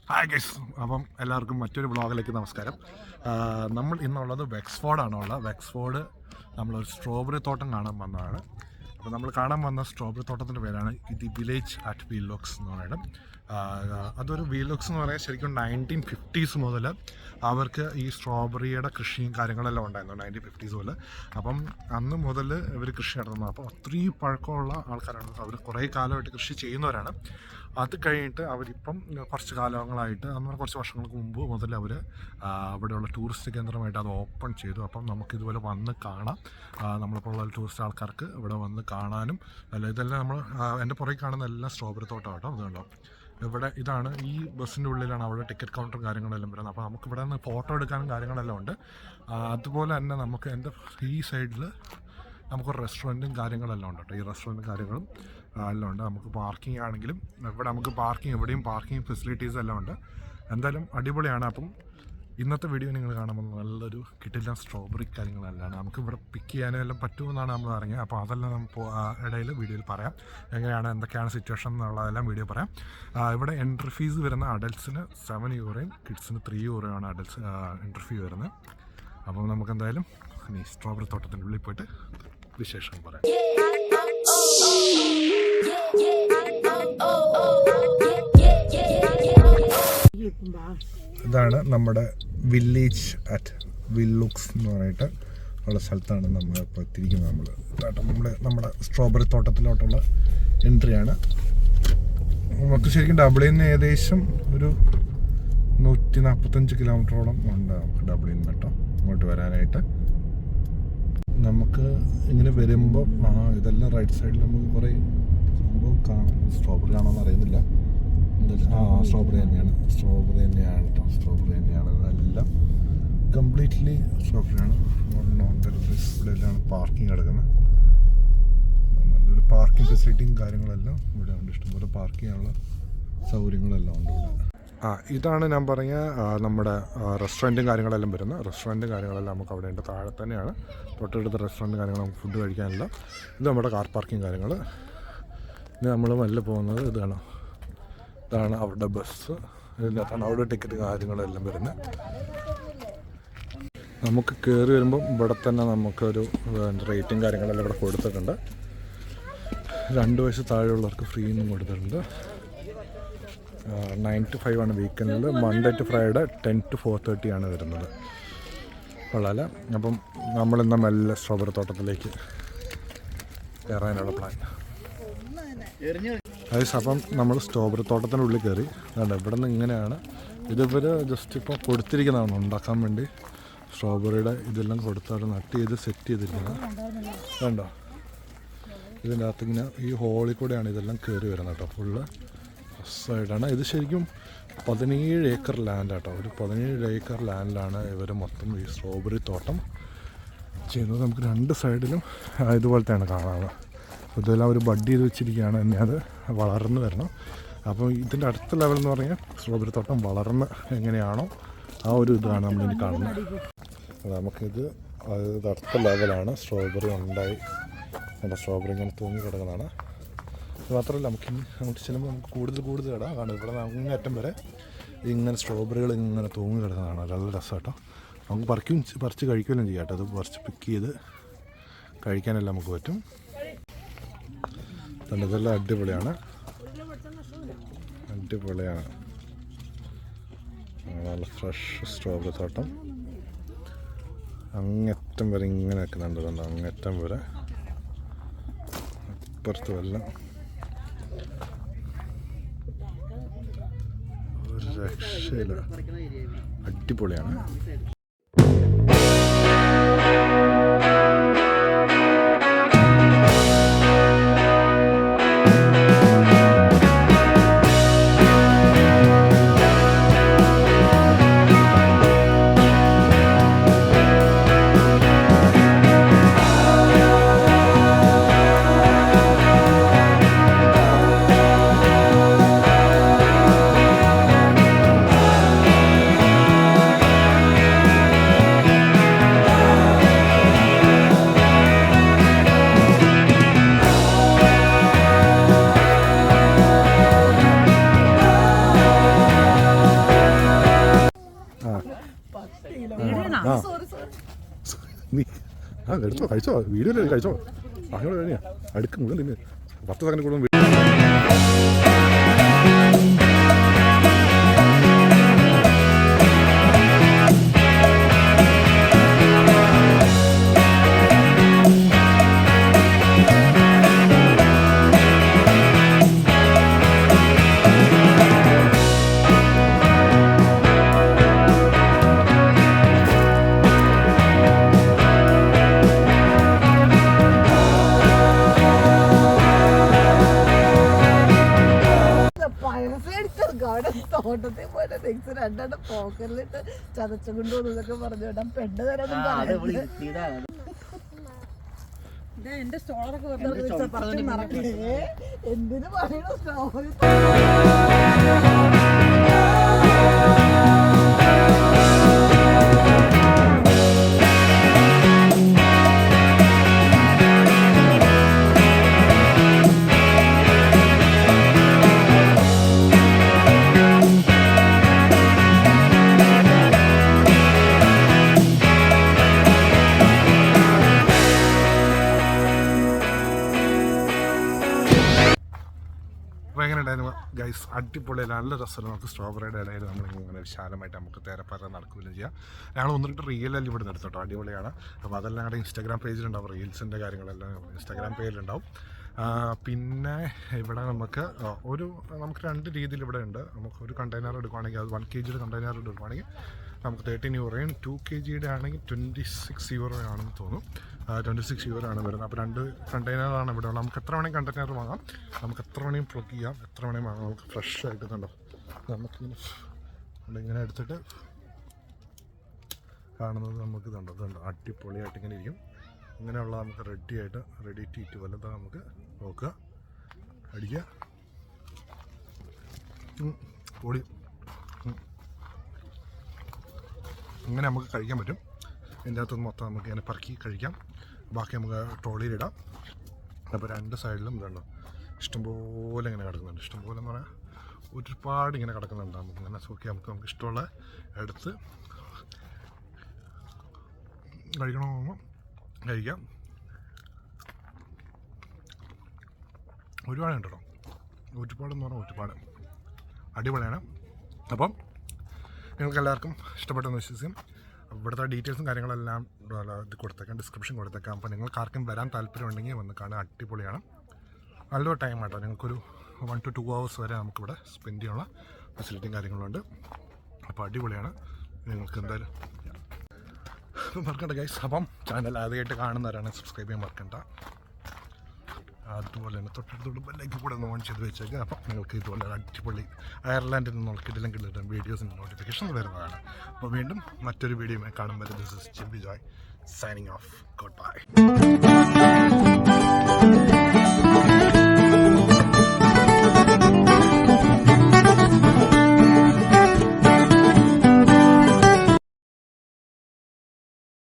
Hi guys, അപ്പം എല്ലാവർക്കും മറ്റൊരു വ്ളോഗിലേക്ക് നമസ്കാരം. നമ്മൾ ഇന്നുള്ളത് വെക്സ്ഫോർഡാണുള്ളത്. വെക്സ്ഫോർഡ് നമ്മളൊരു സ്ട്രോബെറി തോട്ടം കാണാൻ വന്നതാണ്. അപ്പോൾ നമ്മൾ കാണാൻ വന്ന സ്ട്രോബെറി തോട്ടത്തിൻ്റെ പേരാണ് ദി വില്ലേജ് അറ്റ് വീലോക്സ് എന്ന് പറയുന്നത്. അതൊരു വീലോക്സ് എന്ന് പറയാൻ ശരിക്കും 1950s മുതൽ അവർക്ക് ഈ സ്ട്രോബെറിയുടെ കൃഷിയും കാര്യങ്ങളെല്ലാം ഉണ്ടായിരുന്നു. 1950s മുതൽ. അപ്പം അന്ന് മുതൽ ഇവർ കൃഷി നടത്തുന്നത്. അപ്പോൾ അത്രയും പഴക്കമുള്ള ആൾക്കാരാണ്. അവർ കുറേ കാലമായിട്ട് കൃഷി ചെയ്യുന്നവരാണ്. അത് കഴിഞ്ഞിട്ട് അവരിപ്പം കുറച്ച് കാലങ്ങളായിട്ട് അന്ന് കുറച്ച് വർഷങ്ങൾക്ക് മുമ്പ് മുതൽ അവർ അവിടെയുള്ള ടൂറിസ്റ്റ് കേന്ദ്രമായിട്ട് അത് ഓപ്പൺ ചെയ്തു. അപ്പം നമുക്കിതുപോലെ വന്ന് കാണാം. നമ്മളിപ്പോൾ ടൂറിസ്റ്റ് ആൾക്കാർക്ക് ഇവിടെ വന്ന് കാണാനും അല്ല, ഇതെല്ലാം നമ്മൾ എൻ്റെ പുറകെ കാണുന്ന എല്ലാം സ്ട്രോബെറി തോട്ടം കേട്ടോ. അതുകൊണ്ടോ ഇവിടെ ഇതാണ് ഈ ബസ്സിൻ്റെ ഉള്ളിലാണ് അവിടെ ടിക്കറ്റ് കൗണ്ടറും കാര്യങ്ങളെല്ലാം വരുന്നത്. അപ്പോൾ നമുക്ക് ഇവിടെ നിന്ന് ഫോട്ടോ എടുക്കാനും കാര്യങ്ങളെല്ലാം ഉണ്ട്. അതുപോലെ തന്നെ നമുക്ക് എൻ്റെ ഈ സൈഡിൽ നമുക്കൊരു റെസ്റ്റോറൻറ്റും കാര്യങ്ങളെല്ലാം ഉണ്ട് കേട്ടോ. ഈ റെസ്റ്റോറൻറ്റും കാര്യങ്ങളും എല്ലാം ഉണ്ട്. നമുക്ക് പാർക്കിംഗ് ആണെങ്കിലും ഇവിടെ നമുക്ക് എവിടെയും പാർക്കിംഗ് ഫെസിലിറ്റീസ് എല്ലാം ഉണ്ട്. എന്തായാലും അടിപൊളിയാണ്. അപ്പം ഇന്നത്തെ വീഡിയോ നിങ്ങൾ കാണുമ്പോൾ നല്ലൊരു കിട്ടില്ല സ്ട്രോബെറി കാര്യങ്ങളെല്ലാം നമുക്ക് ഇവിടെ പിക്ക് ചെയ്യാനും എല്ലാം പറ്റുമെന്നാണ് നമ്മൾ അറിഞ്ഞത്. അപ്പോൾ അതെല്ലാം നമുക്ക് ഇടയിൽ വീഡിയോയിൽ പറയാം. എങ്ങനെയാണ് എന്തൊക്കെയാണ് സിറ്റുവേഷൻ എന്നുള്ളതെല്ലാം വീഡിയോ പറയാം. ഇവിടെ എൻട്രി ഫീസ് വരുന്ന അഡൽട്ട്സിന് €7, കിഡ്സിന് €3 അഡൽട്ട്സ് എൻട്രി ഫീ വരുന്നത്. അപ്പം നമുക്ക് എന്തായാലും ഈ സ്ട്രോബെറി തോട്ടത്തിൻ്റെ ഉള്ളിൽ പോയിട്ട് വിശേഷം പറയാം. ഇതാണ് നമ്മുടെ വില്ലേജ് അറ്റ് വില്ലുക്സ് എന്ന് പറഞ്ഞിട്ട് ഉള്ള സ്ഥലത്താണ് നമ്മൾ ഇപ്പോൾ എത്തിയിരിക്കുന്നത്. നമ്മുടെ സ്ട്രോബെറി തോട്ടത്തിലോട്ടുള്ള എൻട്രിയാണ്. നമുക്ക് ശരിക്കും ഡബ്ലിൻ ഏകദേശം ഒരു 145 കിലോമീറ്ററോളം ഉണ്ട് നമുക്ക് ഡബ്ലിൻ കേട്ടോ ഇങ്ങോട്ട് വരാനായിട്ട്. നമുക്ക് ഇങ്ങനെ വരുമ്പോൾ ഇതെല്ലാം റൈറ്റ് സൈഡിൽ നമുക്ക് കുറേ സംഭവം കാണാം. സ്ട്രോബെറി ആണോന്ന് അറിയുന്നില്ല. സ്ട്രോബെറി തന്നെയാണ് കേട്ടോ. സ്ട്രോബെറി തന്നെയാണ്. ഇതെല്ലാം കംപ്ലീറ്റ്ലി സ്ട്രോബെറിയാണ്. ഇവിടെയെല്ലാം പാർക്കിംഗ് കിടക്കുന്നത്. നല്ലൊരു പാർക്കിംഗ് ഫെസിലിറ്റിയും കാര്യങ്ങളെല്ലാം ഇവിടെ ഉണ്ട്. ഇഷ്ടംപോലെ പാർക്ക് ചെയ്യാനുള്ള സൗകര്യങ്ങളെല്ലാം ഉണ്ട് ഇവിടെ. ഇതാണ് ഞാൻ പറഞ്ഞ നമ്മുടെ റെസ്റ്റോറൻറ്റും കാര്യങ്ങളെല്ലാം വരുന്നത്. റെസ്റ്റോറൻറ്റും കാര്യങ്ങളെല്ലാം നമുക്ക് അവിടെ ഉണ്ട്. താഴെ തന്നെയാണ് തൊട്ടടുത്ത റെസ്റ്റോറൻറ്റ് കാര്യങ്ങൾ നമുക്ക് ഫുഡ് കഴിക്കാനില്ല. ഇത് നമ്മുടെ കാർ പാർക്കിംഗ് കാര്യങ്ങൾ. ഇനി നമ്മൾ മെല്ലെ പോകുന്നത് ഇതാണ് അവരുടെ ബസ്. ഇതിനകത്താണ് അവിടെ ടിക്കറ്റ് കാര്യങ്ങളെല്ലാം വരുന്നത്. നമുക്ക് കയറി വരുമ്പം ഇവിടെ തന്നെ നമുക്കൊരു റേറ്റും കാര്യങ്ങളെല്ലാം ഇവിടെ കൊടുത്തിട്ടുണ്ട്. 2 വയസ്സ് താഴെയുള്ളവർക്ക് ഫ്രീ എന്നും കൊടുത്തിട്ടുണ്ട്. 9 to 5 ആണ് വീക്കെൻഡിൽ. മൺഡേ ടു ഫ്രൈഡേ 10 to 4:30 ആണ് വരുന്നത്. കൊള്ളാല. അപ്പം നമ്മളിന്ന് മെല്ലെ സ്ട്രോബെറി തോട്ടത്തിലേക്ക് കയറാനുള്ള പ്ലാൻ. അപ്പം നമ്മൾ സ്ട്രോബെറി തോട്ടത്തിൻ്റെ ഉള്ളിൽ കയറി. ഇവിടെ നിന്ന് ഇങ്ങനെയാണ് ഇതിവർ ജസ്റ്റ് ഇപ്പോൾ കൊടുത്തിരിക്കുന്നതാണ് ഉണ്ടാക്കാൻ വേണ്ടി. സ്ട്രോബെറിയുടെ ഇതെല്ലാം കൊടുത്തവർ നട്ട് ചെയ്ത് സെറ്റ് ചെയ്തിരിക്കുന്നത് കണ്ടോ. ഇതിൻ്റെ അകത്ത് ഇങ്ങനെ ഈ ഹോളിൽ കൂടെയാണ് ഇതെല്ലാം കയറി വരുന്നത് കേട്ടോ. ഫുള്ള് സൈഡാണ് ഇത്. ശരിക്കും 17 ഏക്കർ ലാൻഡ് കേട്ടോ. ഒരു 17 ഏക്കർ ലാൻഡിലാണ് ഇവർ മൊത്തം ഈ സ്ട്രോബെറി തോട്ടം ചെയ്യുന്നത്. നമുക്ക് 2 സൈഡിലും ഇതുപോലത്തെയാണ് കാണാറ്. ഇതെല്ലാം ഒരു ബഡ് ചെയ്ത് വെച്ചിരിക്കുകയാണ്. എന്നെ അത് വളർന്നു വരണം. അപ്പോൾ ഇതിൻ്റെ അടുത്ത ലെവൽ എന്ന് പറഞ്ഞാൽ സ്ട്രോബെറി തോട്ടം വളർന്ന് എങ്ങനെയാണോ ആ ഒരു ഇതാണ് നമ്മളിനി കാണുന്നത്. നമുക്കിത് അടുത്ത ലെവലാണ്. സ്ട്രോബെറി ഉണ്ടായി സ്ട്രോബെറി ഇങ്ങനെ തൂങ്ങി കിടക്കുന്നതാണ്. അത് മാത്രമല്ല നമുക്ക് ചെല്ലുമ്പോൾ നമുക്ക് കൂടുതൽ ഇടാം. കാരണം ഇവിടെ അങ്ങേറ്റം വരെ ഇങ്ങനെ സ്ട്രോബെറികൾ ഇങ്ങനെ തൂങ്ങി കിടക്കുന്നതാണ്. നല്ല രസം കേട്ടോ. നമുക്ക് പറിച്ച് കഴിക്കുകയും ചെയ്യാം കേട്ടോ. അത് പറിച്ച് പിക്ക് ചെയ്ത് കഴിക്കാനെല്ലാം നമുക്ക് പറ്റും. ഇതെല്ലാം അടിപൊളിയാണ്. നല്ല ഫ്രഷ് സ്ട്രോബെറി തോട്ടം അങ്ങേറ്റം വരെ ഇങ്ങനെ വെക്കുന്നുണ്ട്. അങ്ങേറ്റം വരെ ഇപ്പുറത്തും എല്ലാം ഒരു രക്ഷയില്ല. അടിപൊളിയാണ്. നീ എടുത്തോ കഴിച്ചോ വീഡിയോയിൽ കഴിച്ചോ അങ്ങോട്ട് കഴിഞ്ഞാൽ അടുക്ക് മുഴുവൻ തിന്ന് 10 സെക്കൻഡ് കൂടുതൽ തോട്ടത്തിൽ പോയിട്ട് നെക്സ്റ്റ് 2 പോക്കറിലിട്ട് ചതച്ചു കൊണ്ടുപോകുന്നതൊക്കെ പറഞ്ഞു കേട്ടാ പെണ്ണ് തരാനും എന്റെ സ്റ്റോളൊക്കെ എന്തിനു പറയണ സ്റ്റോറി ഗൈസ് അടിപൊളി നല്ല രസമാണ് നമുക്ക് സ്ട്രോബെറിയുടെ ഇടയിൽ നമ്മളിങ്ങനെ വിശാലമായിട്ട് നമുക്ക് തേരപ്പറ നടക്കുകയും ചെയ്യാം ഞങ്ങൾ 1-2 റീലെല്ലാം ഇവിടെ നിന്ന് എടുത്തോട്ടോ അടിപൊളിയാണ് അപ്പോൾ അതെല്ലാം ഞങ്ങളുടെ ഇൻസ്റ്റാഗ്രാം പേജിലുണ്ടാവും റീൽസിൻ്റെ കാര്യങ്ങളെല്ലാം ഇൻസ്റ്റാഗ്രാം പേജിലുണ്ടാവും പിന്നെ ഇവിടെ നമുക്ക് 2 രീതിയിൽ ഇവിടെ ഉണ്ട് നമുക്ക് ഒരു കണ്ടെയ്നർ എടുക്കുകയാണെങ്കിൽ അത് 1 kg കണ്ടെയ്നർ എടുക്കുകയാണെങ്കിൽ നമുക്ക് 13 യൂറോയും 2 kg ആണെങ്കിൽ 26 യൂറോ ആണെന്ന് തോന്നുന്നു 26 യൂറോ ആണ് വരുന്നത് അപ്പോൾ 2 കണ്ടെയ്നറാണ് ഇവിടെ ഉള്ളത് നമുക്ക് എത്ര വേണമെങ്കിൽ കണ്ടെയ്നർ വാങ്ങാം നമുക്ക് എത്ര വേണമെങ്കിൽ പ്ലഗ് ചെയ്യാം എത്ര വേണമെങ്കിൽ വാങ്ങാം നമുക്ക് ഫ്രഷ് ആയിട്ടുണ്ടോ നമുക്കിങ്ങനെ എടുത്തിട്ട് കാണുന്നത് നമുക്ക് ഇതുണ്ടോ അടിപൊളിയായിട്ട് ഇങ്ങനെ ഇരിക്കും ഇങ്ങനെയുള്ള നമുക്ക് റെഡി ടീറ്റ് വല്ലതാ നമുക്ക് നോക്കുക അടിക്കുക പൊടി ഇങ്ങനെ നമുക്ക് കഴിക്കാൻ പറ്റും ഇതിൻ്റെ അകത്തുനിന്ന് മൊത്തം നമുക്ക് ഇങ്ങനെ പറക്കി കഴിക്കാം ബാക്കി നമുക്ക് ട്രോളിയിലിടാം അപ്പോൾ 2 സൈഡിലും ഇതുണ്ടോ ഇഷ്ടംപോലെ ഇങ്ങനെ കിടക്കുന്നുണ്ട് ഇഷ്ടംപോലെ എന്ന് പറഞ്ഞാൽ ഒരുപാട് ഇങ്ങനെ കിടക്കുന്നുണ്ട് നമുക്ക് ഇങ്ങനെ നോക്കി നമുക്ക് ഇഷ്ടമുള്ള എടുത്ത് കഴിക്കണമെന്ന് കഴിക്കാം ഒരുപാടുണ്ട് കേട്ടോ ഒരുപാടെന്ന് പറഞ്ഞാൽ ഒരുപാട് അടിപൊളിയാണ് അപ്പം നിങ്ങൾക്ക് എല്ലാവർക്കും ഇഷ്ടപ്പെട്ടെന്ന് വിശ്വസിക്കും ഇവിടുത്തെ ഡീറ്റെയിൽസും കാര്യങ്ങളെല്ലാം ഇത് കൊടുത്തേക്കാം ഡിസ്ക്രിപ്ഷൻ കൊടുത്തേക്കാം അപ്പോൾ നിങ്ങൾക്ക് ആർക്കും വരാൻ താല്പര്യമുണ്ടെങ്കിൽ വന്ന് കാണാൻ അടിപൊളിയാണ് നല്ലൊരു ടൈം ആട്ടോ നിങ്ങൾക്കൊരു 1 to 2 hours വരെ നമുക്കിവിടെ സ്പെൻഡ് ചെയ്യാനുള്ള ഫെസിലിറ്റിയും കാര്യങ്ങളുണ്ട് അപ്പോൾ അടിപൊളിയാണ് നിങ്ങൾക്ക് എന്തായാലും മറക്കണ്ട ഗൈസ് അപ്പം ചാനൽ ആദ്യമായിട്ട് കാണുന്നവരാണ് സബ്സ്ക്രൈബ് ചെയ്യാൻ മറക്കണ്ട അതുപോലെ തന്നെ തൊട്ടടുത്തോട്ട് ബെല്ലൈക്കൻ കൂടെ ഒന്ന് ഓൺ ചെയ്ത് വെച്ചേക്കുക അപ്പം നിങ്ങൾക്ക് ഇതുപോലെ അടിപൊളി അയർലാൻഡിൽ നിന്നുള്ള കിട്ടില്ലെങ്കിൽ വീഡിയോസിൻ്റെ നോട്ടിഫിക്കേഷൻ വരുന്നതാണ് അപ്പോൾ വീണ്ടും മറ്റൊരു വീഡിയോയുമായി കാണും വരെ this is Chimpi Joy signing off good by